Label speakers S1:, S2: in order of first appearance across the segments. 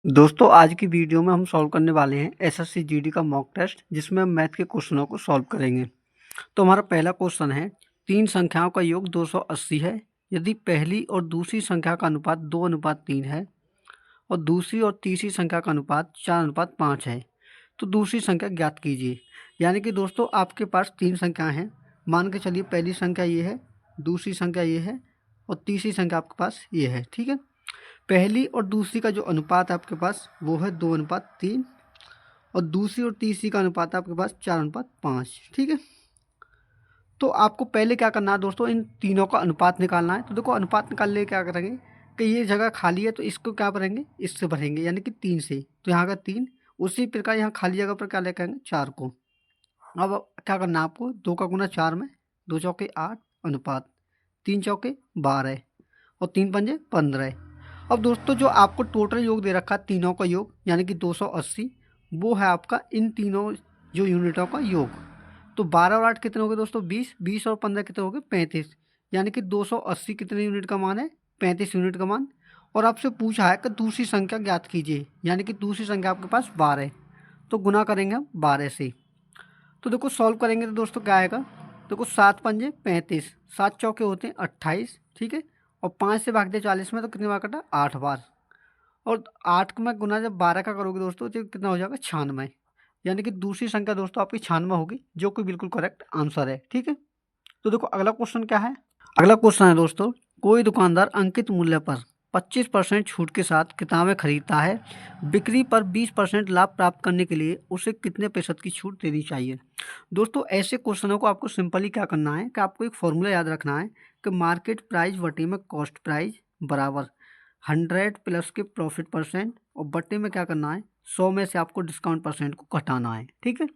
S1: दोस्तों आज की वीडियो में हम सॉल्व करने वाले हैं एसएससी जीडी का मॉक टेस्ट जिसमें हम मैथ के क्वेश्चनों को सॉल्व करेंगे। तो हमारा पहला क्वेश्चन है, तीन संख्याओं का योग 280 है। यदि पहली और दूसरी संख्या का अनुपात 2:3 है और दूसरी और तीसरी संख्या का अनुपात 4:5 है तो दूसरी संख्या ज्ञात कीजिए। यानी कि दोस्तों आपके पास तीन संख्याएं हैं। मान के चलिए पहली संख्या ये है, दूसरी संख्या ये है और तीसरी संख्या आपके पास ये है। ठीक है, पहली और दूसरी का जो अनुपात है आपके पास वो है 2:3 और दूसरी और तीसरी का अनुपात है आपके पास 4:5। ठीक है, तो आपको पहले क्या करना है दोस्तों, इन तीनों का अनुपात निकालना है। तो देखो अनुपात निकालने के क्या करेंगे कि ये जगह खाली है तो इसको क्या भरेंगे, इससे भरेंगे यानी कि 3 से। तो यहाँ का 3, उसी प्रकार यहाँ खाली जगह पर क्या लेकर आएंगे, 4 को। अब क्या करना है आपको, 2 का गुना 4 में, 2 चौके 8 अनुपात 3 चौके 12 और 3 पंजे 15। अब दोस्तों जो आपको टोटल योग दे रखा है तीनों का योग यानी कि 280, वो है आपका इन तीनों जो यूनिटों का योग। तो 12 और 8 कितने हो गए दोस्तों, 20, 20 और 15 कितने हो गए, 35। यानी कि 280 कितने यूनिट का मान है, 35 यूनिट का मान। और आपसे पूछा है कि दूसरी संख्या ज्ञात कीजिए, यानी कि दूसरी संख्या आपके पास 12 है। तो गुना करेंगे हम 12 से। तो देखो सॉल्व करेंगे तो दोस्तों क्या आएगा, देखो 7 पंजे 35, 7 चौके होते हैं 28। ठीक है, और 5 से भाग दे 40 में तो कितनी बार कटा, 8 बार। और 8 में गुना जब 12 का करोगे दोस्तों तो कितना हो जाएगा, 96। यानी कि दूसरी संख्या दोस्तों आपकी 96 होगी, जो कि बिल्कुल करेक्ट आंसर है। ठीक है, तो देखो अगला क्वेश्चन क्या है। अगला क्वेश्चन है दोस्तों, कोई दुकानदार अंकित मूल्य पर 25% छूट के साथ किताबें खरीदता है। बिक्री पर 20% लाभ प्राप्त करने के लिए उसे कितने प्रतिशत की छूट देनी चाहिए। दोस्तों ऐसे क्वेश्चनों को आपको सिंपली क्या करना है कि आपको एक फॉर्मूला याद रखना है कि मार्केट प्राइस बटे में कॉस्ट प्राइस बराबर 100 प्लस के प्रॉफिट परसेंट और बटे में क्या करना है, 100 में से आपको डिस्काउंट परसेंट को घटाना है। ठीक है,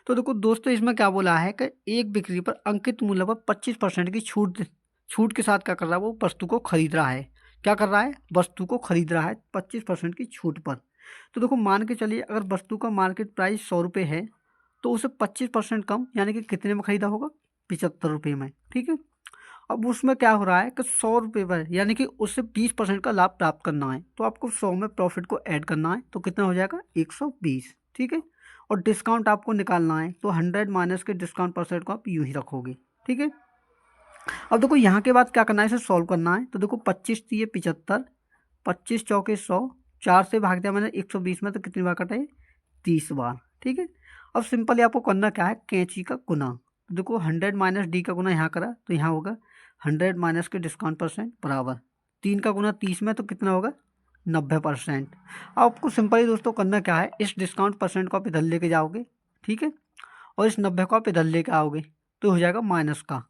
S1: तो देखो दोस्तों इसमें क्या बोला है कि एक बिक्री पर अंकित मूल्य पर 25% की छूट छूट के साथ क्या कर रहा है, वो वस्तु को खरीद रहा है। क्या कर रहा है, वस्तु को खरीद रहा है 25% की छूट पर। तो देखो मान के चलिए अगर वस्तु का मार्केट प्राइस 100 रुपये है तो उसे 25% कम यानी कि कितने में खरीदा होगा, 75 रुपये में। ठीक है, अब उसमें क्या हो रहा है कि 100 रुपये पर यानी कि उससे 20% का लाभ प्राप्त करना है। तो आपको 100 में प्रॉफिट को ऐड करना है तो कितना हो जाएगा, 120। ठीक है, और डिस्काउंट आपको निकालना है तो 100 माइनस के डिस्काउंट परसेंट को आप यूँ ही रखोगे। ठीक है, अब देखो यहाँ के बाद क्या करना है, इसे सॉल्व करना है। तो देखो 25 दिए 75, 25 चौके 100, 4 से भाग दिया मैंने 120 में तो कितनी बार कटा है, 30 बार। ठीक है, अब सिंपली आपको करना क्या है, कैंची का गुना। तो देखो 100 माइनस डी का गुना यहाँ करा तो यहाँ होगा 100 माइनस के डिस्काउंट परसेंट बराबर 3 का गुना 30 में तो कितना होगा, 90%। आपको सिंपली दोस्तों करना क्या है, इस डिस्काउंट परसेंट को आप इधर लेके जाओगे। ठीक है, और इस 90 को आप इधर लेके आओगे तो हो जाएगा माइनस का।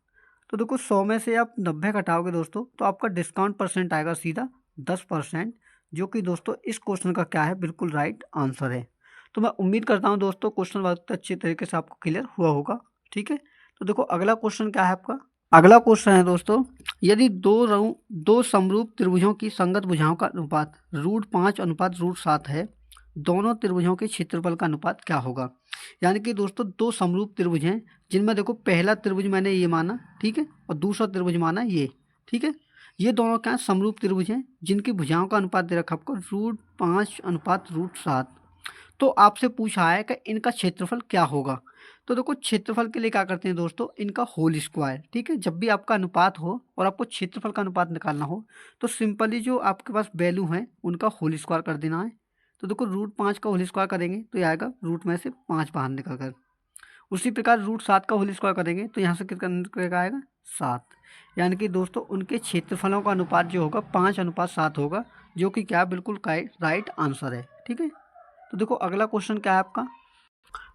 S1: तो देखो 100 में से आप 90 घटाओगे दोस्तों तो आपका डिस्काउंट परसेंट आएगा सीधा 10%, जो कि दोस्तों इस क्वेश्चन का क्या है, बिल्कुल राइट आंसर है। तो मैं उम्मीद करता हूँ दोस्तों क्वेश्चन बहुत अच्छे तरीके से आपको क्लियर हुआ होगा। ठीक है, तो देखो अगला क्वेश्चन क्या है आपका। अगला क्वेश्चन है दोस्तों, यदि दो समरूप त्रिभुजों की संगत भुजाओं का अनुपात √5:√7 है, दोनों त्रिभुजों के क्षेत्रफल का अनुपात क्या होगा। यानी कि दोस्तों दो समरूप त्रिभुज हैं जिनमें देखो पहला त्रिभुज मैंने ये माना, ठीक है, और दूसरा त्रिभुज माना ये। ठीक है, ये दोनों क्या समरूप त्रिभुज हैं जिनकी भुजाओं का अनुपात दे रखा आपको √5:√7। तो आपसे पूछा है कि इनका क्षेत्रफल क्या होगा। तो देखो क्षेत्रफल के लिए क्या करते हैं दोस्तों, इनका होल स्क्वायर। ठीक है, जब भी आपका अनुपात हो और आपको क्षेत्रफल का अनुपात निकालना हो तो सिंपली जो आपके पास वैल्यू है उनका होल स्क्वायर कर देना है। तो देखो √5 का होल स्क्वायर करेंगे तो ये आएगा रूट में से 5 बाहर निकल कर। उसी प्रकार √7 का होल स्क्वायर करेंगे तो यहाँ से कितना निकलेगा, आएगा 7। यानी कि दोस्तों उनके क्षेत्रफलों का अनुपात जो होगा 5:7 होगा, जो कि क्या बिल्कुल राइट आंसर है। ठीक है, तो देखो अगला क्वेश्चन क्या है आपका।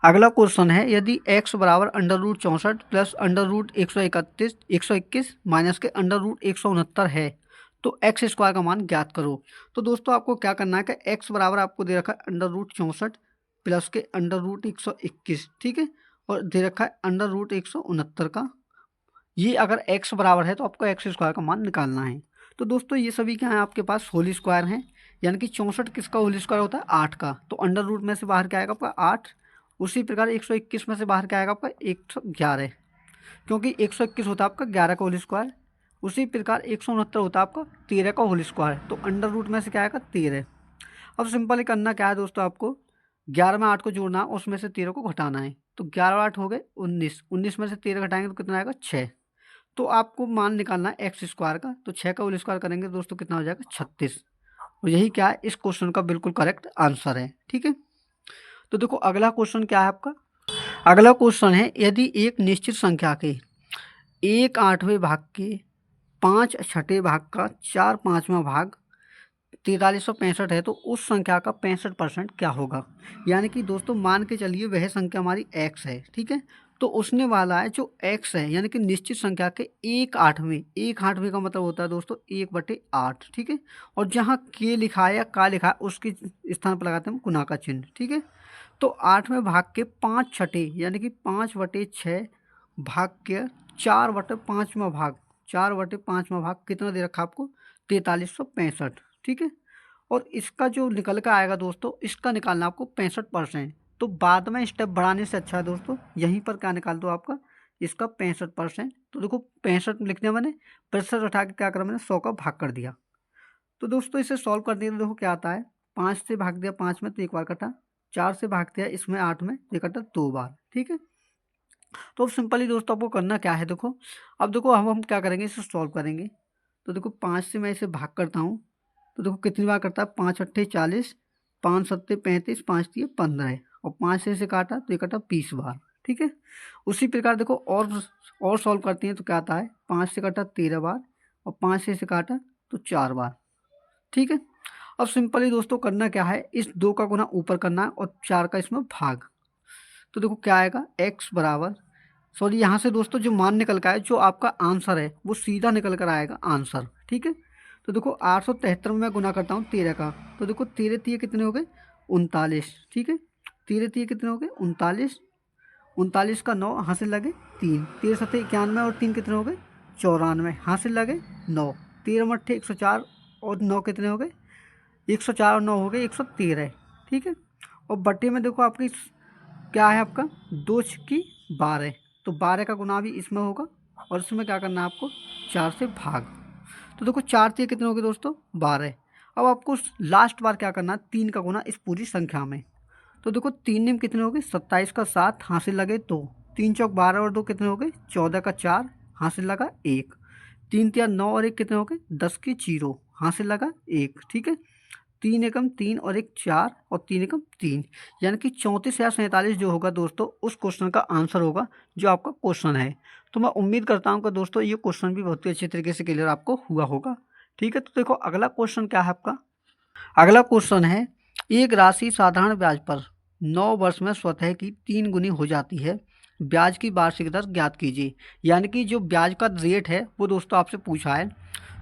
S1: अगला क्वेश्चन है, यदि x बराबर √64 प्लस √121 माइनस के √169 है तो x स्क्वायर का मान ज्ञात करो। तो दोस्तों आपको क्या करना है कि x बराबर आपको दे रखा है √64 प्लस के √121। ठीक है, और दे रखा है √169 का। ये अगर x बराबर है तो आपको x स्क्वायर का मान निकालना है। तो दोस्तों ये सभी क्या है आपके पास होल स्क्वायर हैं, यानी कि 64 किसका होल स्क्वायर होता है, 8 का। तो अंडर रूट में से बाहर क्या आएगा आपका 8। उसी प्रकार 121 में से बाहर क्या आएगा आपका 111, क्योंकि 121 होता है आपका 11 का होल स्क्वायर। उसी प्रकार 169 होता है आपका 13 का होल स्क्वायर। तो अंडर रूट में से क्या आएगा 13। अब सिंपली करना क्या है दोस्तों, आपको 11 में 8 को जोड़ना है, उसमें से 13 को घटाना है। तो 11 और 8 हो गए 19, 19 में से 13 घटाएंगे तो कितना आएगा 6। तो आपको मान निकालना है एक्स स्क्वायर का, तो 6 का होल स्क्वायर करेंगे दोस्तों कितना हो जाएगा 36। और यही क्या है, इस क्वेश्चन का बिल्कुल करेक्ट आंसर है। ठीक है, तो देखो अगला क्वेश्चन क्या है आपका। अगला क्वेश्चन है, यदि एक निश्चित संख्या के 1/8वें भाग के 5 छठे भाग का 4/5वां भाग 4365 है, तो उस संख्या का 65% क्या होगा। यानी कि दोस्तों मान के चलिए वह संख्या हमारी x है, ठीक है। तो उसने वाला है जो x है, यानी कि निश्चित संख्या के 1/8वें, 1/8वें का मतलब होता है दोस्तों 1/8, ठीक है। और जहाँ k लिखा है या का लिखा है उसके स्थान पर लगाते हैं हम गुना का चिन्ह, ठीक है। तो 8वें भाग के 5 छठे यानी कि 5/6 भाग के 4/5वां भाग, 4/5वां भाग कितना दे रखा आपको 4365, ठीक है। और इसका जो निकल कर आएगा दोस्तों, इसका निकालना आपको 65%। तो बाद में स्टेप बढ़ाने से अच्छा है दोस्तों यहीं पर क्या निकाल दो आपका इसका 65%। तो देखो 65 लिखने मैंने 65 उठा के क्या करा मैंने 100 का भाग कर दिया। तो दोस्तों इसे सॉल्व कर दिया तो देखो क्या आता है, 5 से भाग दिया 5 में तो एक बार कटा, 4 से भाग दिया इसमें 8 में तो ये कटा 2 बार, ठीक है। तो अब सिंपली दोस्तों आपको करना क्या है, देखो अब देखो अब हम क्या करेंगे इसे सॉल्व करेंगे। तो देखो 5 से मैं इसे भाग करता हूँ, तो देखो कितनी बार करता है 5 अट्ठे 40, 5 सत्ते 35, 5 तीय 15 और 5 से इसे काटा तो ये कटा 20 बार, ठीक है। उसी प्रकार देखो और सॉल्व करते हैं तो क्या आता है 5 से काटा 13 बार और 5 से इसे काटा तो 4 बार, ठीक है। अब सिंपली दोस्तों करना क्या है, इस 2 का गुना ऊपर करना है और 4 का इसमें भाग। तो देखो क्या आएगा x बराबर, सॉरी यहाँ से दोस्तों जो मान निकल का है जो आपका आंसर है वो सीधा निकल कर आएगा आंसर, ठीक है। तो देखो 873 में मैं गुना करता हूँ 13 का, तो देखो 13 तीय कितने हो गए 39, ठीक है। 13 तीय कितने हो गए 39, 39 का 9 हासिल लगे 3, 13 सत्ते 91 और 3 कितने हो गए 94 हासिल लगे 9, 13 मट्ठे 104 और 9 कितने हो गए 104 और 9 हो गए 113, ठीक है। और बट्टे में देखो आपकी क्या है आपका 2 छिक्की 12, तो 12 का गुना भी इसमें होगा और इसमें क्या करना है आपको 4 से भाग। तो देखो 4 तीय कितने हो गए दोस्तों 12। अब आपको लास्ट बार क्या करना है 3 का गुना इस पूरी संख्या में। तो देखो 3 निम कितने हो गए 27 का 7 हासिल लगे 2, 3 चौक 12 और 2 कितने हो गए 14 का 4 हासिल लगा 1, 3 तिया 9 और 1 कितने हो गए 10 की 0 हासिल लगा 1, ठीक है। 3 एकम 3 और 1 4 और 3 एकम 3, यानी कि 34,47 जो होगा दोस्तों उस क्वेश्चन का आंसर होगा जो आपका क्वेश्चन है। तो मैं उम्मीद करता हूँ कि दोस्तों ये क्वेश्चन भी बहुत ही अच्छे तरीके से क्लियर आपको हुआ होगा, ठीक है। तो देखो अगला क्वेश्चन क्या है आपका। अगला क्वेश्चन है, एक राशि साधारण ब्याज पर 9 वर्ष में स्वतः की 3 गुनी हो जाती है, ब्याज की वार्षिक दर ज्ञात कीजिए। यानी कि जो ब्याज का रेट है वो दोस्तों आपसे पूछा है।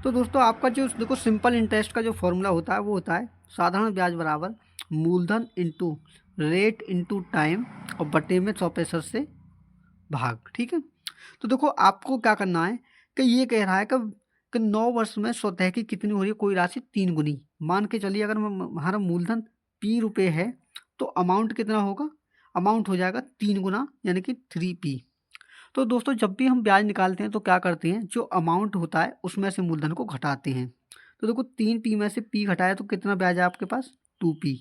S1: तो दोस्तों आपका जो देखो सिंपल इंटरेस्ट का जो फॉर्मूला होता है वो होता है साधारण ब्याज बराबर मूलधन इंटू रेट इंटू टाइम और बटे में 100% से भाग, ठीक है। तो देखो आपको क्या करना है कि ये कह रहा है कि 9 वर्ष में स्वतः की कितनी हो रही है कोई राशि 3 गुनी। मान के चलिए अगर हमारा मूलधन p रुपये है तो अमाउंट कितना होगा, अमाउंट हो जाएगा 3 गुना यानी कि 3p। तो दोस्तों जब भी हम ब्याज निकालते हैं तो क्या करते हैं जो अमाउंट होता है उसमें से मूलधन को घटाते हैं। तो देखो 3p में से p घटाया तो कितना ब्याज है आपके पास 2p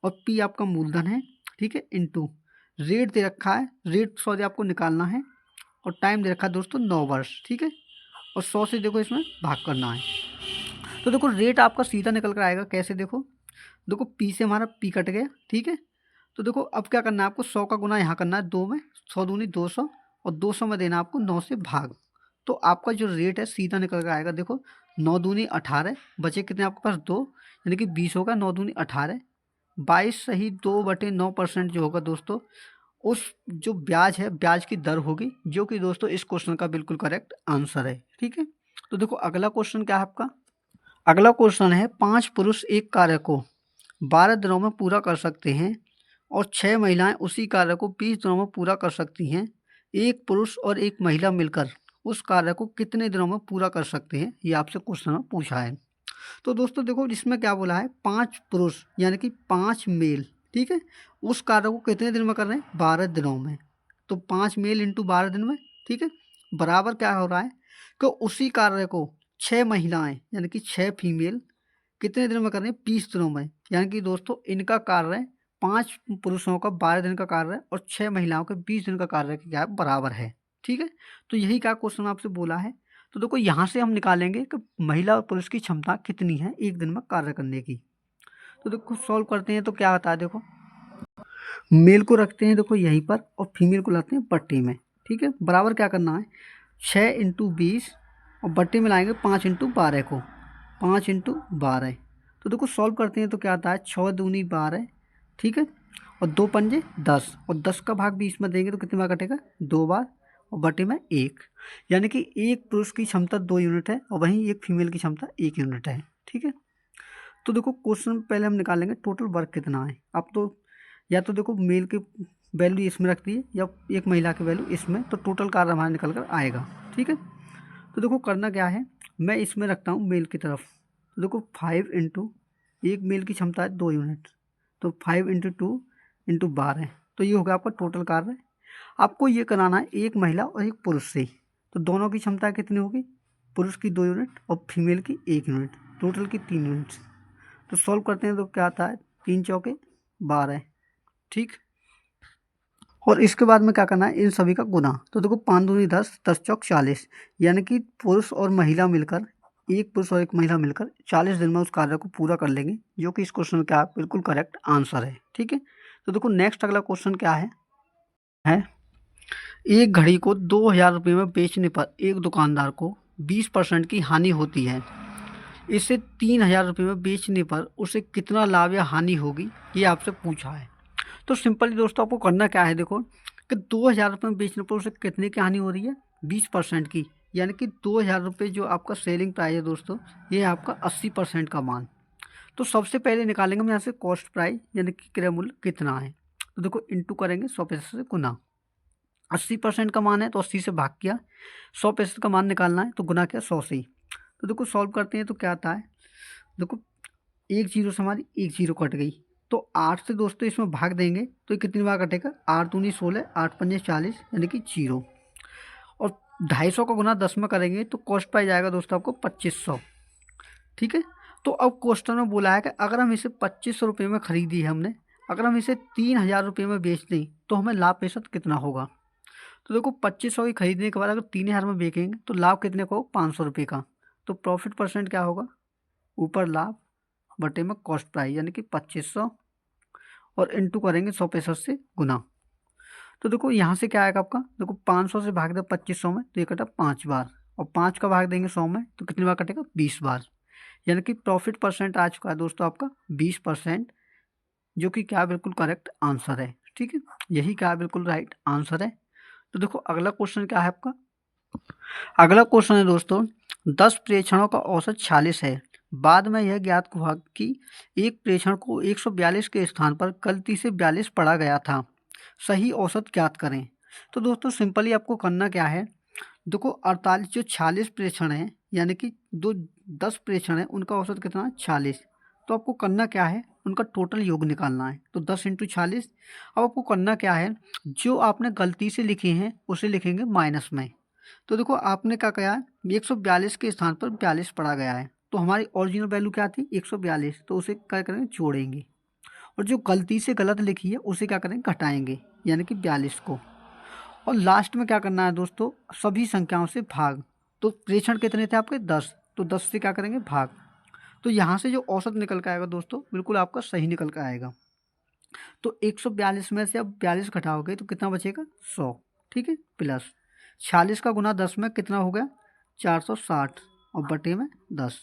S1: और p आपका मूलधन है, ठीक है, इंटू रेट दे रखा है, रेट सॉरी आपको निकालना है और टाइम दे रखा है दोस्तों 9 वर्ष, ठीक है। और 100 से देखो इसमें भाग करना है। तो देखो रेट आपका सीधा निकल कर आएगा कैसे, देखो देखो पी से हमारा पी कट गया, ठीक है। तो देखो अब क्या करना है आपको 100 का गुना यहाँ करना है 2 में, 100 दूनी 200 और 200 में देना आपको 9 से भाग। तो आपका जो रेट है सीधा निकल कर आएगा, देखो 9 दूनी 18 बचे कितने आपके पास 2 यानी कि 20 होगा, 9 दूनी 18 22 सही 2/9% जो होगा दोस्तों उस जो ब्याज है ब्याज की दर होगी, जो कि दोस्तों इस क्वेश्चन का बिल्कुल करेक्ट आंसर है, ठीक है। तो देखो अगला क्वेश्चन क्या है आपका। अगला क्वेश्चन है 5 पुरुष एक कार्य को 12 दिनों में पूरा कर सकते हैं और 6 महिलाएं उसी कार्य को 20 दिनों में पूरा कर सकती हैं। एक पुरुष और एक महिला मिलकर उस कार्य को कितने दिनों में पूरा कर सकते हैं, ये आपसे क्वेश्चन में पूछा है। तो दोस्तों देखो इसमें क्या बोला है 5 पुरुष यानी कि 5 मेल, ठीक है, उस कार्य को कितने दिन में कर रहे हैं 12 दिनों में। तो 5 मेल इंटू 12 दिन में, ठीक है, बराबर क्या हो रहा है कि उसी कार्य को 6 महिलाएं यानी कि 6 फीमेल कितने दिन में कर रहे हैं? 20 दिनों में। यानी कि दोस्तों इनका कार्य 5 पुरुषों का 12 दिन का कार्य है और 6 महिलाओं के 20 दिन का कार्य क्या है? बराबर है। ठीक है, तो यही क्या क्वेश्चन आपसे बोला है। तो देखो यहाँ से हम निकालेंगे कि महिला और पुरुष की क्षमता कितनी है एक दिन में कार्य करने की। तो देखो सॉल्व करते हैं तो क्या होता है, देखो मेल को रखते हैं देखो यहीं पर और फीमेल को लाते हैं पट्टी में। ठीक है, बराबर क्या करना है? 6 इंटू 20 और बट्टी में लाएंगे 5 इंटू 12 को, 5 इंटू 12। तो देखो सॉल्व करते हैं तो क्या आता है? 6 दूनी 12। ठीक है, और 2 पंजे 10 और 10 का भाग 20 में देंगे तो कितनी बार कटेगा? 2 बार और बटे में 1। यानी कि एक पुरुष की क्षमता 2 यूनिट है और वहीं एक फीमेल की क्षमता 1 यूनिट है। ठीक है, तो देखो क्वेश्चन पहले हम निकालेंगे टोटल वर्क कितना है। अब तो या तो देखो मेल की वैल्यू इसमें रख दी है या एक महिला की वैल्यू इसमें, तो टोटल कार्य हमारा निकल कर आएगा। ठीक है, तो देखो करना क्या है, मैं इसमें रखता हूँ मेल की तरफ। तो देखो 5 इंटू, एक मेल की क्षमता है 2 यूनिट, तो 5 इंटू 2 इंटू 12, तो ये हो गया आपका टोटल कार्य। आपको ये कराना है एक महिला और एक पुरुष से, तो दोनों की क्षमता कितनी होगी? पुरुष की 2 यूनिट और फीमेल की 1 यूनिट, टोटल की 3 यूनिट्स। तो सॉल्व करते हैं तो क्या आता है? 3 चौके 12। ठीक, और इसके बाद में क्या करना है? इन सभी का गुना। तो देखो 5 दूनी 10, 10 चौक 40, यानी कि पुरुष और महिला मिलकर, एक पुरुष और एक महिला मिलकर 40 दिन में उस कार्य को पूरा कर लेंगे, जो कि इस क्वेश्चन का बिल्कुल करेक्ट आंसर है। ठीक है, तो देखो नेक्स्ट अगला क्वेश्चन क्या है? एक घड़ी को 2000 रुपये में बेचने पर एक दुकानदार को 20% की हानि होती है। इसे 3000 रुपये में बेचने पर उसे कितना लाभ या हानि होगी, ये आपसे पूछा है। तो सिंपली दोस्तों आपको करना क्या है, देखो कि 2000 रुपये में बेचने पर उसे कितने की हानि हो रही है? 20% की, यानी कि 2000 रुपये जो आपका सेलिंग प्राइस है दोस्तों, ये है आपका 80% का मान। तो सबसे पहले निकालेंगे हम यहाँ से कॉस्ट प्राइस, यानी कि क्रय मूल्य कितना है। तो देखो इंटू करेंगे 100% से गुना, 80% का मान है तो 80 से भाग किया, 100% का मान निकालना है तो गुना किया 100 से। तो देखो सॉल्व करते हैं तो क्या आता है? देखो एक जीरो से हमारी एक जीरो कट गई, तो 8 से दोस्तों इसमें भाग देंगे तो ये कितनी बार कटेगा? 8 दूनी 16, 8 पंजे 40, यानी कि 0। और 250 का गुना 10 में करेंगे तो कॉस्ट प्राइस आएगा दोस्तों आपको 2500। ठीक है, तो अब क्वेश्चन में बोला है कि अगर हम इसे 2500 रुपये में खरीदी है हमने, अगर हम इसे 3000 रुपये में बेच दें तो हमें लाभ प्रतिशत कितना होगा? तो देखो 2500 की खरीदने के बाद अगर 3000 में बेचेंगे तो लाभ कितने का हो? 500 रुपये का। तो प्रॉफिट परसेंट क्या होगा? ऊपर लाभ बटे में कॉस्ट प्राइस, यानी कि 2500 और इंटू करेंगे 100% से गुना। तो देखो यहाँ से क्या आएगा आपका? देखो 500 से भाग दे 2500 में तो ये कटा 5 बार, और 5 का भाग देंगे 100 में तो कितनी बार कटेगा? 20 बार। यानी कि प्रॉफिट परसेंट आ चुका है दोस्तों आपका 20%, जो कि क्या बिल्कुल करेक्ट आंसर है। ठीक है, यही क्या बिल्कुल राइट आंसर है। तो देखो अगला क्वेश्चन क्या है आपका? अगला क्वेश्चन है दोस्तों, 10 प्रेक्षणों का औसत 46 है। बाद में यह ज्ञात हुआ कि एक प्रेक्षण को 142 के स्थान पर गलती से 42 पढ़ा गया था। सही औसत ज्ञात करें। तो दोस्तों सिंपली आपको करना क्या है, देखो 48 जो 46 प्रेक्षण है, यानी कि दो 10 प्रेक्षण है उनका औसत कितना है? 46। तो आपको करना क्या है, उनका टोटल योग निकालना है। तो 10 इंटू 46। अब आपको करना क्या है, जो आपने गलती से लिखे हैं उसे लिखेंगे माइनस में। तो देखो आपने क्या किया है, 142 के स्थान पर 42 पढ़ा गया है, तो हमारी ओरिजिनल वैल्यू क्या थी? 142, तो उसे क्या करेंगे? जोड़ेंगे, और जो गलती से गलत लिखी है उसे क्या करेंगे? घटाएंगे, यानी कि 42 को। और लास्ट में क्या करना है दोस्तों? सभी संख्याओं से भाग। तो प्रेक्षण कितने थे आपके? 10, तो 10 से क्या करेंगे? भाग। तो यहाँ से जो औसत निकल के आएगा दोस्तों बिल्कुल आपका सही निकल के आएगा। तो 142 में से अब 42 घटाओगे तो कितना बचेगा? 100। ठीक है, प्लस 46 का गुना 10 में कितना हो गया? 460 और बटे में 10।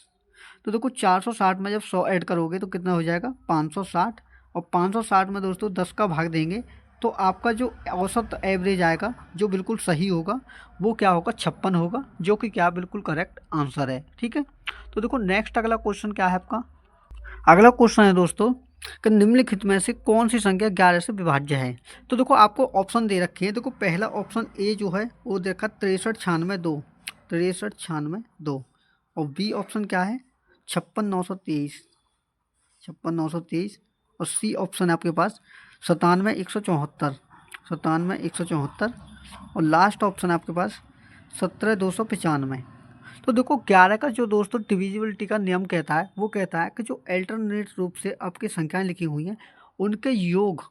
S1: तो देखो 460 में जब 100 ऐड करोगे तो कितना हो जाएगा? 560, और 560 में दोस्तों 10 का भाग देंगे तो आपका जो औसत एवरेज आएगा जो बिल्कुल सही होगा वो क्या होगा? 56 होगा, जो कि क्या बिल्कुल करेक्ट आंसर है। ठीक है, तो देखो नेक्स्ट अगला क्वेश्चन क्या है आपका? अगला क्वेश्चन है दोस्तों कि निम्नलिखित में से कौन सी संख्या 11 से विभाज्य है। तो देखो आपको ऑप्शन दे रखे हैं। देखो पहला ऑप्शन ए जो है वो देखा 63 96 2, 63 96 2, और बी ऑप्शन क्या है? 56 923, 56 923, और सी ऑप्शन है आपके पास 97 174, 97 174, और लास्ट ऑप्शन है आपके पास 17 295। तो देखो 11 का जो दोस्तों डिविजिबिलिटी का नियम कहता है, वो कहता है कि जो अल्टरनेट रूप से आपकी संख्याएं लिखी हुई हैं उनके योग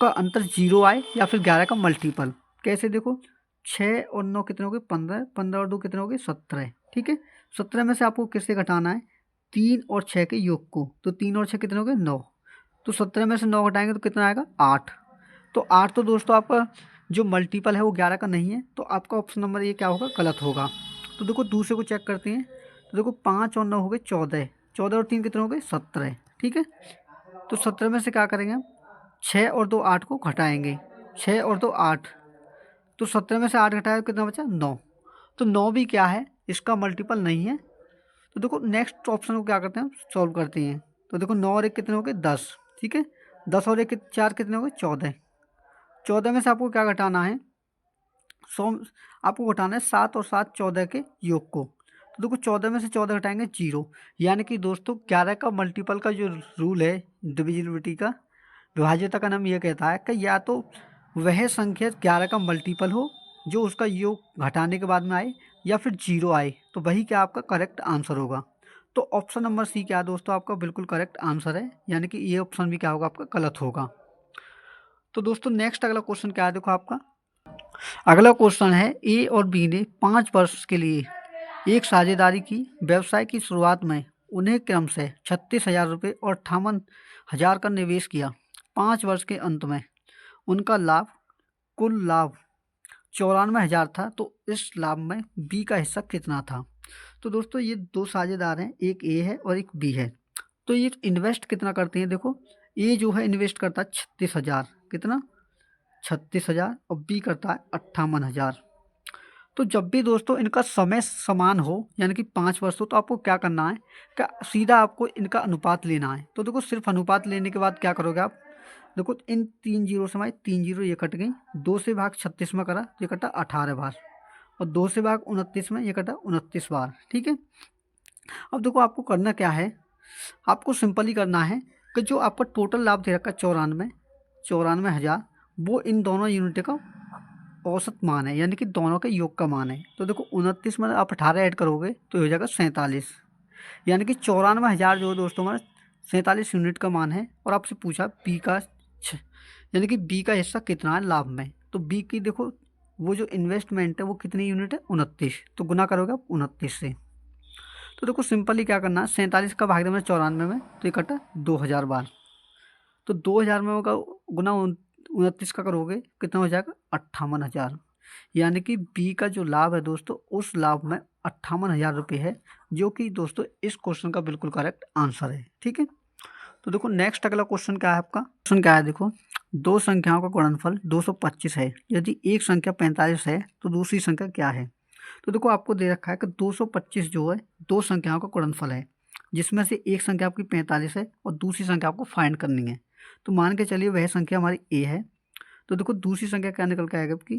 S1: का अंतर 0 आए या फिर 11 का मल्टीपल। कैसे देखो, 6 और 9 कितने हो गए 15, 15 और 2 कितने हो गए 17। ठीक है, 17 में से आपको किससे घटाना है, 3 और 6 के योग को। तो 3 और 6 कितने हो गए 9। तो 17 में से 9 घटाएंगे तो कितना आएगा 8। तो 8 तो दोस्तों आपका जो मल्टीपल है वो 11 का नहीं है, तो आपका ऑप्शन नंबर ये क्या होगा, गलत होगा। तो देखो दूसरे को चेक करते हैं। तो देखो 5 और 9 हो गए 14, 14 और 3 कितने हो गए 17। ठीक है, तो 17 में से क्या करेंगे हम, 6 और 2 8 को घटाएंगे, 6 और 2 8। तो 17 में से 8 घटाया तो कितना बचा 9। तो 9 भी क्या है, इसका मल्टीपल नहीं है। तो देखो नेक्स्ट ऑप्शन को क्या करते हैं, सॉल्व करते हैं। तो देखो 9 और 1 कितने हो गए 10। ठीक है, 10 और 1 4 कितने हो गए 14। 14 में से आपको क्या घटाना है, 100 आपको घटाना है 7 और 7 14 के योग को। तो देखो 14 में से 14 घटाएंगे 0। यानी कि दोस्तों 11 का मल्टीपल का जो रूल है डिविजिबिलिटी का, विभाज्यता का नाम यह कहता है कि या तो वह संख्या 11 का मल्टीपल हो जो उसका योग घटाने के बाद में आए, या फिर 0 आए, तो वही क्या आपका करेक्ट आंसर होगा। तो ऑप्शन नंबर सी क्या है दोस्तों, आपका बिल्कुल करेक्ट आंसर है, यानी कि ये ऑप्शन भी क्या होगा आपका गलत होगा। तो दोस्तों नेक्स्ट अगला क्वेश्चन क्या है, देखो आपका अगला क्वेश्चन है, ए और बी ने 5 वर्ष के लिए एक साझेदारी की। व्यवसाय की शुरुआत में उन्हें क्रम से 36,000 रुपये और 58,000 का निवेश किया। 5 वर्ष के अंत में उनका कुल लाभ 94,000 था। तो इस लाभ में बी का हिस्सा कितना था। तो दोस्तों ये दो साझेदार हैं, एक ए है और एक बी है। तो ये इन्वेस्ट कितना करते हैं, देखो ए जो है इन्वेस्ट करता है 36,000, कितना 36,000, और बी करता है 58,000। तो जब भी दोस्तों इनका समय समान हो, यानी कि 5 वर्ष हो, तो आपको क्या करना है, क्या सीधा आपको इनका अनुपात लेना है। तो देखो सिर्फ अनुपात लेने के बाद क्या करोगे आप, देखो इन 3 जीरो से हमारी 3 जीरो ये कट गई, 2 से भाग 36 में करा ये कटा 18 बार, और 2 से भाग 29 में ये कटा 29 बार। ठीक है, अब देखो आपको करना क्या है, आपको सिंपल ही करना है कि जो आपका टोटल लाभ दे रखा है 94,000, वो इन दोनों यूनिट का औसत मान है, यानी कि दोनों के योग का मान है। तो देखो 29 में आप 18 ऐड करोगे तो हो जाएगा 47, यानी कि 94,000 जो दोस्तों हमारा 47 यूनिट का मान है। और आपसे पूछा बी का यानी कि बी का हिस्सा कितना है लाभ में। तो बी की देखो वो जो इन्वेस्टमेंट है वो कितनी यूनिट है 29, तो गुना करोगे आप 29 से। तो देखो सिंपली क्या करना है, 47 का भाग देना 94 में, तो इकट्ठा 2,000 बार। तो 2,000 में होगा गुना 29 का करोगे कितना हो जाएगा 58,000। यानी कि बी का जो लाभ है दोस्तों, उस लाभ में 58,000 रुपये है, जो कि दोस्तों इस क्वेश्चन का बिल्कुल करेक्ट आंसर है। ठीक है, तो देखो नेक्स्ट अगला क्वेश्चन क्या है, आपका क्वेश्चन क्या है, देखो दो संख्याओं का गुणनफल 225 है। यदि एक संख्या 45 है तो दूसरी संख्या क्या है। तो देखो आपको दे रखा है कि 225 जो है दो संख्याओं का गुणनफल है, जिसमें से एक संख्या आपकी 45 है और दूसरी संख्या आपको फाइंड करनी है। तो मान के चलिए वह संख्या हमारी ए है। तो देखो दूसरी संख्या क्या निकल के आएगा आपकी,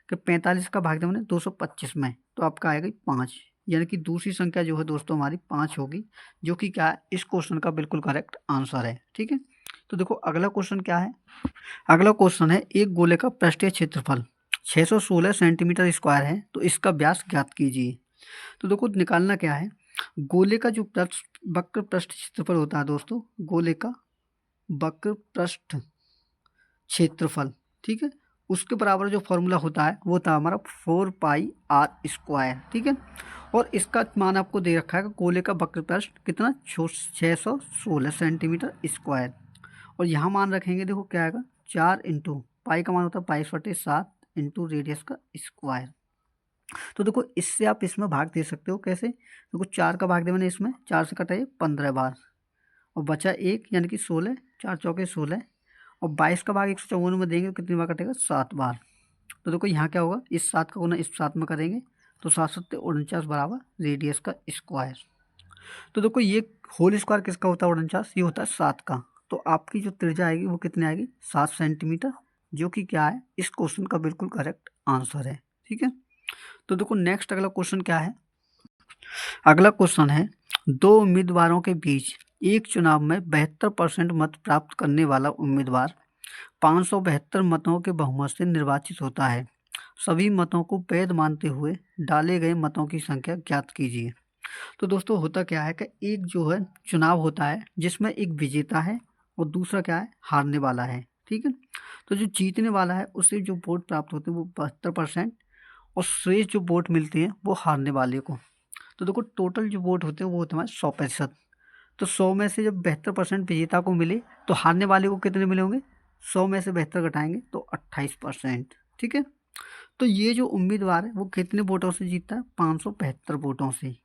S1: कि 45 का भाग देना 225 में, तो आपका आएगा 5, यानी कि दूसरी संख्या जो है दोस्तों हमारी 5 होगी, जो कि क्या है इस क्वेश्चन का बिल्कुल करेक्ट आंसर है। ठीक है, तो देखो अगला क्वेश्चन क्या है, अगला क्वेश्चन है, एक गोले का पृष्ठीय क्षेत्रफल 616 सेंटीमीटर स्क्वायर है, तो इसका व्यास ज्ञात कीजिए। तो देखो निकालना क्या है, गोले का जो वक्र पृष्ठ क्षेत्रफल होता है दोस्तों, गोले का वक्र पृष्ठ क्षेत्रफल, ठीक है, उसके बराबर जो फॉर्मूला होता है वो था हमारा 4πr²। ठीक है, और इसका मान आपको दे रखा है कि गोले का वक्र पृष्ठ कितना 616 सेंटीमीटर स्क्वायर, और यहाँ मान रखेंगे देखो क्या आएगा 4 इंटू पाई का मान होता है 22/7 इंटू रेडियस का स्क्वायर। तो देखो इससे आप इसमें भाग दे सकते हो, कैसे, देखो 4 का भाग दे मैंने इसमें, 4 से कटा ये 15 बार, और बचा 1 यानी कि 16, 4 चौके 16, और 22 का भाग 154 में देंगे तो कितनी बार कटेगा 7 बार। तो देखो यहाँ क्या होगा, इस 7 का गुना इस 7 में करेंगे तो 7 7 49 बराबर रेडियस का स्क्वायर। तो देखो ये होल स्क्वायर किसका होता है 49, ये होता है 7 का। तो आपकी जो त्रिज्या आएगी वो कितनी आएगी 7 सेंटीमीटर, जो कि क्या है इस क्वेश्चन का बिल्कुल करेक्ट आंसर है। ठीक है, तो देखो नेक्स्ट अगला क्वेश्चन क्या है, अगला क्वेश्चन है, दो उम्मीदवारों के बीच एक चुनाव में 72% मत प्राप्त करने वाला उम्मीदवार 572 मतों के बहुमत से निर्वाचित होता है। सभी मतों को वैध मानते हुए डाले गए मतों की संख्या ज्ञात कीजिए। तो दोस्तों होता क्या है कि एक जो है चुनाव होता है जिसमें एक विजेता है और दूसरा क्या है, हारने वाला है। ठीक है, तो जो जीतने वाला है उसे जो वोट प्राप्त होते हैं वो 72% और शेष जो वोट मिलते हैं वो हारने वाले को। तो देखो टोटल जो वोट होते हैं वो होते हैं 100%। तो 100 में से जब 72% विजेता को मिले तो हारने वाले को कितने मिले होंगे, 100 में से 72 घटाएंगे तो 28%। ठीक है, तो ये जो उम्मीदवार है वो कितने वोटों से जीतता है, 572 वोटों से।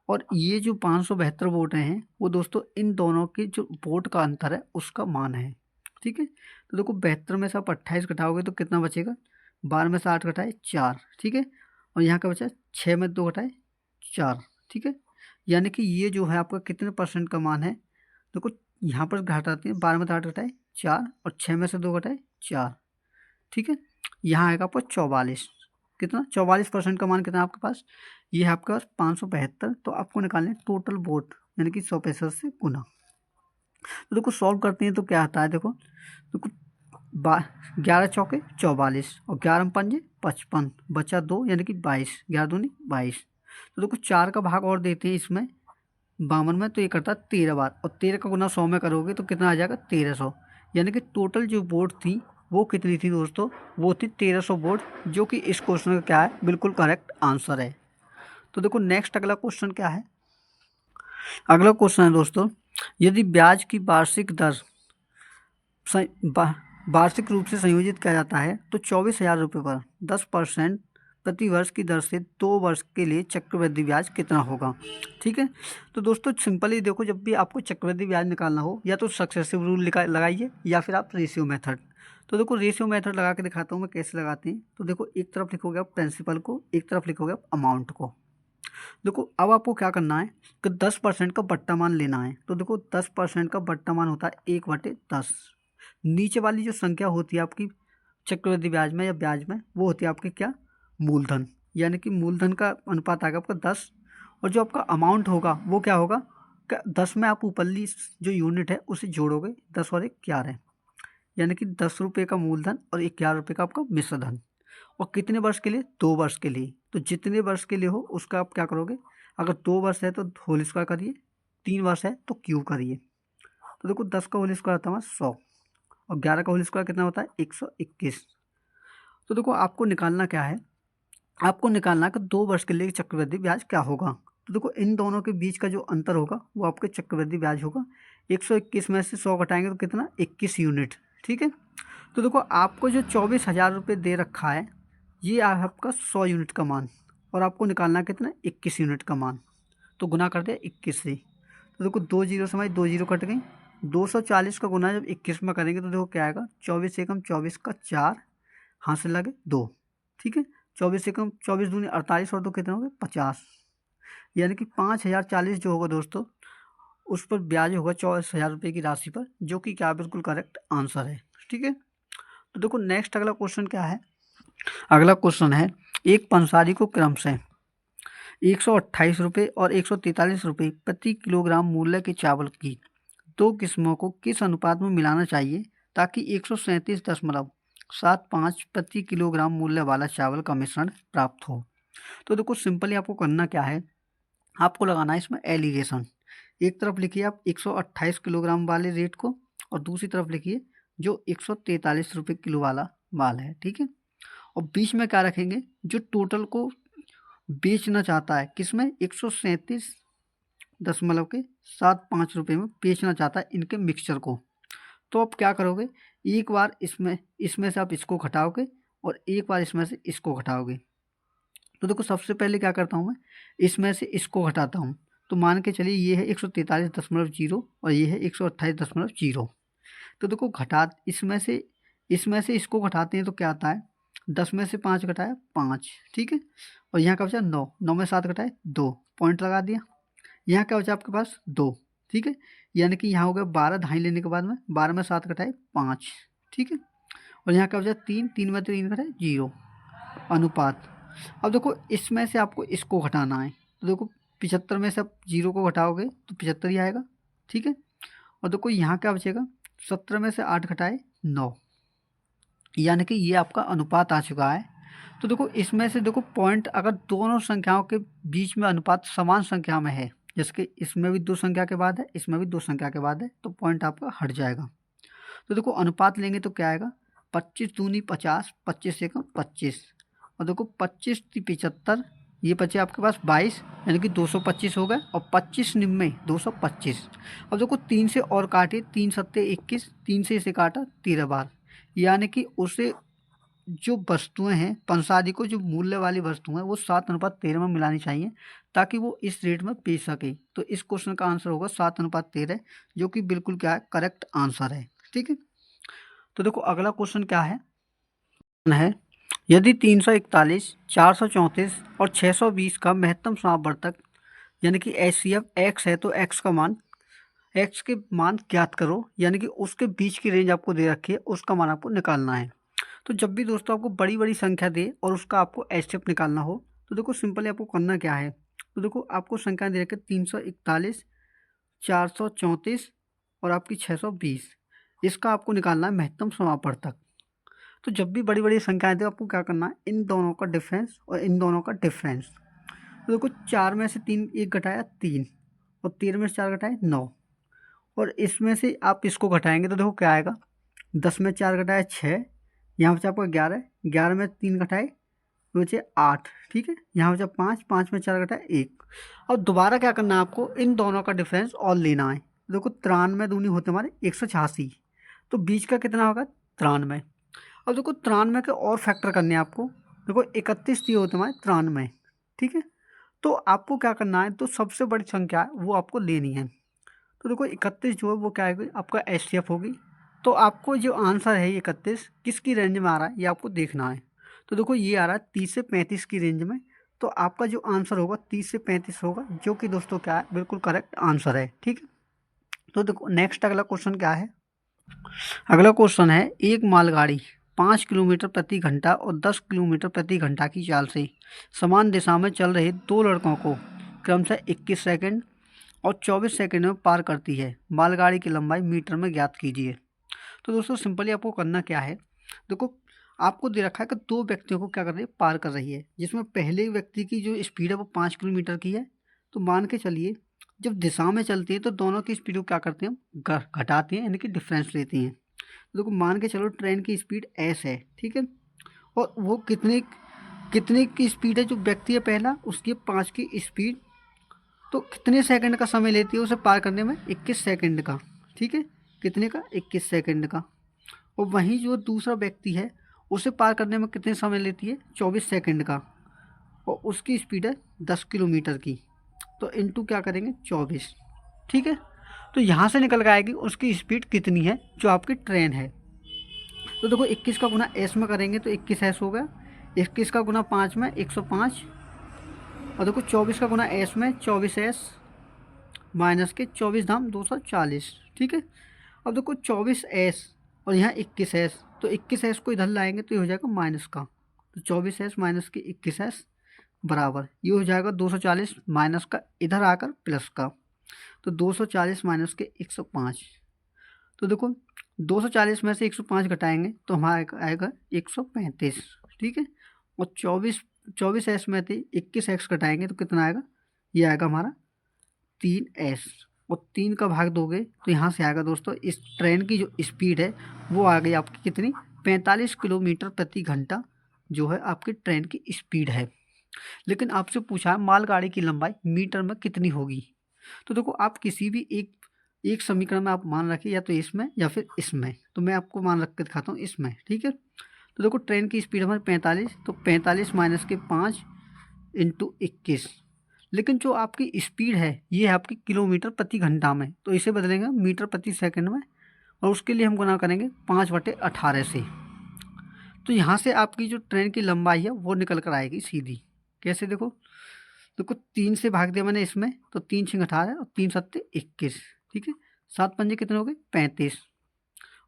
S1: और ये जो 572 वोट हैं वो दोस्तों इन दोनों के जो वोट का अंतर है उसका मान है। ठीक है, तो देखो 72 में से आप 28 घटाओगे तो कितना बचेगा, 12 में से 8 घटाए 4। ठीक है, और यहाँ का बचा 6 में 2 घटाए 4। ठीक है, यानी कि ये जो है आपका कितने परसेंट का मान है, देखो यहाँ पर घटाते हैं, 12 में से 8 घटाए 4 और 6 में से 2 घटाए 4। ठीक है, यहाँ आएगा आपको 44, कितना 44% का मान कितना है आपके पास, ये है आपके पास 572। तो आपको निकालने टोटल वोट यानी कि 100% से गुना। तो देखो सॉल्व करते हैं तो क्या आता है, देखो 11 चौके 44 और 11 पंजे 55, बचा 2 यानी कि 22, 11 दूनी 22। तो देखो 4 का भाग और देते हैं इसमें 52 में, तो ये करता है 13 बार और 13 का गुना 100 में करोगे तो कितना आ जाएगा 1300। यानी कि टोटल जो वोट थी वो कितनी थी दोस्तों, वो थी 1300 वोट, जो कि इस क्वेश्चन का क्या है, बिल्कुल करेक्ट आंसर है। तो देखो नेक्स्ट अगला क्वेश्चन क्या है, अगला क्वेश्चन है दोस्तों, यदि ब्याज की वार्षिक दर वार्षिक रूप से संयोजित किया जाता है तो 24,000 रुपये पर 10% प्रति वर्ष की दर से 2 वर्ष के लिए चक्रवृद्धि ब्याज कितना होगा। ठीक है, तो दोस्तों सिंपली देखो, जब भी आपको चक्रवृद्धि ब्याज निकालना हो या तो सक्सेसिव रूल लगाइए या फिर आप रेशियो मेथड। तो देखो रेशियो मेथड लगा के दिखाता हूँ मैं कैसे लगाते हैं। तो देखो एक तरफ लिखोगे आप प्रिंसिपल को, एक तरफ लिखोगे आप अमाउंट को। देखो अब आपको क्या करना है कि 10% का बट्टा मान लेना है। तो देखो 10% का बट्टा मान होता है 1/10। नीचे वाली जो संख्या होती है आपकी चक्रवृद्धि ब्याज में या ब्याज में, वो होती है आपकी क्या, मूलधन, यानी कि मूलधन का अनुपात आएगा आपका 10। और जो आपका अमाउंट होगा वो क्या होगा, 10 में आप ऊपरली जो यूनिट है उसे जोड़ोगे, 10 और 1 11, यानी कि 10 रुपये का मूलधन और 11 रुपये का आपका मिश्र धन। और कितने वर्ष के लिए, 2 वर्ष के लिए। तो जितने वर्ष के लिए हो उसका आप क्या करोगे, अगर 2 वर्ष है तो होल स्क्वायर करिए, 3 वर्ष है तो क्यूब करिए। तो देखो 10 का होल स्क्वायर होता है 100 और 11 का होल स्क्वायर कितना होता है 121। तो देखो आपको निकालना क्या है, आपको निकालना है कि 2 वर्ष के लिए चक्रवृद्धि ब्याज क्या होगा। तो देखो इन दोनों के बीच का जो अंतर होगा वो आपके चक्रवृद्धि ब्याज होगा। 121 में से 100 घटाएंगे तो कितना, 21 यूनिट। ठीक है, तो देखो आपको जो 24,000 रुपये दे रखा है ये आपका 100 यूनिट का मान, और आपको निकालना है कितना, 21 यूनिट का मान। तो गुना कर दिया 21 से। तो देखो 2 जीरो समय 2 जीरो कट गई। 240 का गुना जब 21 में करेंगे तो देखो क्या आएगा, 24 एकम 24 का 4, हाथ से लगे 2। ठीक है, 24 एकम 24 दूनी 48 और 2 कितने हो गए 50, यानी कि 5,040 जो होगा दोस्तों उस पर ब्याज होगा 24,000 रुपये की राशि पर, जो कि क्या बिल्कुल करेक्ट आंसर है। ठीक है, तो देखो नेक्स्ट अगला क्वेश्चन क्या है, अगला क्वेश्चन है, एक पंसारी को क्रमशः 128 रुपये और 143 रुपये प्रति किलोग्राम मूल्य के चावल की 2 किस्मों को किस अनुपात में मिलाना चाहिए ताकि 137.75 प्रति किलोग्राम मूल्य वाला चावल का मिश्रण प्राप्त हो। तो देखो सिंपली आपको करना क्या है, आपको लगाना है इसमें एलिगेशन। एक तरफ लिखिए आप 128 किलोग्राम वाले रेट को और दूसरी तरफ लिखिए जो 143 रुपये किलो वाला माल है। ठीक है, और बीच में क्या रखेंगे, जो टोटल को बेचना चाहता है किसमें, 137.75 रुपये में बेचना चाहता है इनके मिक्सचर को। तो आप क्या करोगे, एक बार इसमें इसमें से आप इसको घटाओगे और एक बार इसमें से इसको घटाओगे। तो देखो सबसे पहले क्या करता हूँ मैं, इसमें से इसको घटाता हूँ। तो मान के चलिए ये है 143.0 और ये है 128.0। तो देखो घटा इसमें से इसको घटाते हैं तो क्या आता है, 10 में से 5 घटाया 5। ठीक है, और यहाँ का बचा 9, 9 में 7 घटाए 2, पॉइंट लगा दिया। यहाँ क्या बचा आपके पास 2। ठीक है, यानी कि यहाँ हो गया 12, ढाई लेने के बाद में 12 में 7 घटाए 5। ठीक है, और यहाँ का बचा 3, 3 में 3 घटाए 0 अनुपात। अब देखो इसमें से आपको इसको घटाना है। तो देखो 75 में से आप 0 को घटाओगे तो 75 ही आएगा। ठीक है, और देखो यहाँ क्या बचेगा, 17 में से 8 घटाए 9, यानी कि ये आपका अनुपात आ चुका है। तो देखो इसमें से देखो पॉइंट अगर दोनों संख्याओं के बीच में अनुपात समान संख्या में है, जैसे कि इसमें भी 2 संख्या के बाद है, इसमें भी 2 संख्या के बाद है, तो पॉइंट आपका हट जाएगा। तो देखो अनुपात लेंगे तो क्या आएगा, 25 दूनी 50, 25 एकम 25, और देखो 25 × 75, ये बचे आपके पास 22, यानी कि 225 हो गए, और 25 निम्न 225। अब देखो 3 से और काटे, 3 सत्ते 21, 3 से इसे काटा 13 बार, यानी कि उसे जो वस्तुएं हैं पंसादी को जो मूल्य वाली वस्तुएं हैं वो 7:13 में मिलानी चाहिए, ताकि वो इस रेट में बेच सके। तो इस क्वेश्चन का आंसर होगा 7:13, जो कि बिल्कुल क्या है, करेक्ट आंसर है। ठीक है, तो देखो अगला क्वेश्चन क्या है, यदि 341, 434 और 620 का महत्तम समावर्तक यानी कि HCF x है, तो x के मान ज्ञात करो, यानी कि उसके बीच की रेंज आपको दे रखी है, उसका मान आपको निकालना है। तो जब भी दोस्तों आपको बड़ी बड़ी संख्या दे और उसका आपको HCF निकालना हो, तो देखो सिंपली आपको करना क्या है, तो देखो आपको संख्या दे रखी है 341, 434 और आपकी 620, इसका आपको निकालना है महत्तम समावर्तक। तो जब भी बड़ी बड़ी संख्याएं दे आपको क्या करना है, इन दोनों का डिफरेंस और इन दोनों का डिफरेंस। तो देखो 4 में से 3 एक घटाया 3, और 13 में से 4 घटाए 9, और इसमें से आप इसको घटाएंगे तो देखो क्या आएगा, 10 में 4 घटाए 6, यहाँ बचा आपका 11, 11 में 3 घटाए तो बचे 8, ठीक है, यहाँ बचा 5, 5 में 4 घटाए 1। अब दोबारा क्या करना है आपको, इन दोनों का डिफरेंस और लेना है। देखो 93 दूनी होते हमारे 186, तो बीच का कितना होगा 93। अब देखो 93 के और फैक्टर करने हैं आपको, देखो 31 दिए होते हमारे 93, ठीक है, तो आपको क्या करना है, तो सबसे बड़ी संख्या है वो आपको लेनी है। तो देखो 31 जो है वो क्या है, आपका HCF होगी। तो आपको जो आंसर है 31 किसकी रेंज में आ रहा है ये आपको देखना है। तो देखो ये आ रहा है 30 से 35 की रेंज में, तो आपका जो आंसर होगा 30 से 35 होगा, जो कि दोस्तों क्या है, बिल्कुल करेक्ट आंसर है। ठीक है, तो देखो नेक्स्ट अगला क्वेश्चन क्या है, अगला क्वेश्चन है, एक मालगाड़ी 5 किलोमीटर प्रति घंटा और 10 किलोमीटर प्रति घंटा की चाल से समान दिशा में चल रहे दो लड़कों को क्रमशः 21 सेकंड और 24 सेकंड में पार करती है। मालगाड़ी की लंबाई मीटर में ज्ञात कीजिए। तो दोस्तों सिंपली आपको करना क्या है, देखो आपको दे रखा है कि दो व्यक्तियों को क्या कर रही है, पार कर रही है, जिसमें पहले व्यक्ति की जो स्पीड है वो 5 किलोमीटर की है। तो मान के चलिए जब दिशा में चलती है तो दोनों की स्पीड को क्या करते हैं, हम घटाते हैं, यानी कि डिफरेंस लेती हैं। तो देखो मान के चलो ट्रेन की स्पीड s है, ठीक है, और वो कितने कितने की स्पीड है, जो व्यक्ति है पहला उसकी 5 की स्पीड, तो कितने सेकंड का समय लेती है उसे पार करने में, 21 सेकंड का, ठीक है, कितने का, 21 सेकंड का। और वहीं जो दूसरा व्यक्ति है उसे पार करने में कितने समय लेती है, 24 सेकंड का, और उसकी स्पीड है 10 किलोमीटर की। तो इनटू क्या करेंगे 24, ठीक है, तो यहाँ से निकल के आएगी उसकी स्पीड कितनी है जो आपकी ट्रेन है। तो देखो 21 का गुना एस में करेंगे तो 21 हो गया, 21 का गुना 5 में 105, और देखो 24 का गुना एस में 24s माइनस के 24 धाम 240, ठीक है। अब देखो 24s और यहाँ 21s, तो 21s को इधर लाएंगे तो ये हो जाएगा माइनस का, तो 24s माइनस के 21s बराबर ये हो जाएगा 240 माइनस का इधर आकर प्लस का, तो 240 माइनस के 105। तो देखो 240 में से 105 घटाएंगे तो हमारा आएगा 135, ठीक है, और 24s में से 21x घटाएंगे तो कितना आएगा, ये आएगा हमारा 3s, और 3 का भाग दोगे तो यहाँ से आएगा दोस्तों, इस ट्रेन की जो स्पीड है वो आ गई आपकी कितनी, 45 किलोमीटर प्रति घंटा जो है आपकी ट्रेन की स्पीड है। लेकिन आपसे पूछा है मालगाड़ी की लंबाई मीटर में कितनी होगी। तो देखो आप किसी भी एक समीकरण में आप मान रखिए, या तो इसमें या फिर इसमें, तो मैं आपको मान रख के दिखाता हूँ इसमें, ठीक है। तो देखो ट्रेन की स्पीड हमारी 45, तो 45 माइनस के 5 इंटू 21, लेकिन जो आपकी स्पीड है ये है आपकी किलोमीटर प्रति घंटा में, तो इसे बदलेंगे मीटर प्रति सेकंड में, और उसके लिए हम गुना करेंगे 5/18 से। तो यहाँ से आपकी जो ट्रेन की लंबाई है वो निकल कर आएगी सीधी। कैसे, देखो देखो 3 से भाग दिया मैंने इसमें, तो 3 6 18 और 3 7 21, ठीक है, 7 पंजे कितने हो गए 35,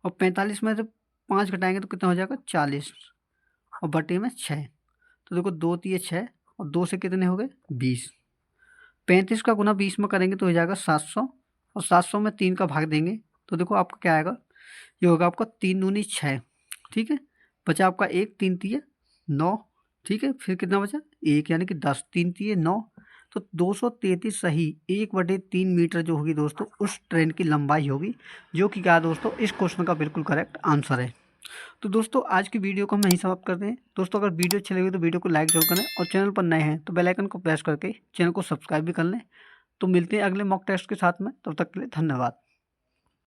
S1: और 45 में से 5 घटाएंगे तो कितना हो जाएगा 40, और बटे में 6, तो देखो 2 3 6, और 2 से कितने हो गए 20, 35 का गुना 20 में करेंगे तो हो जाएगा 700, और 700 में 3 का भाग देंगे तो देखो आपका क्या आएगा, ये होगा आपका 3 दूनी 6, ठीक है, बचा आपका 1 3 3 9, ठीक है, फिर कितना बचा 1 यानी कि 10, 3 तिये 9, तो 233 सही 1/3 मीटर जो होगी दोस्तों उस ट्रेन की लंबाई होगी, जो कि क्या है दोस्तों इस क्वेश्चन का बिल्कुल करेक्ट आंसर है। तो दोस्तों आज की वीडियो को हम यहीं समाप्त करते हैं। दोस्तों अगर वीडियो अच्छी लगी तो वीडियो को लाइक जरूर करें और चैनल पर नए हैं तो बेल आइकन को प्रेस करके चैनल को सब्सक्राइब भी कर लें। तो मिलते हैं अगले मॉक टेस्ट के साथ में, तब तक के लिए धन्यवाद।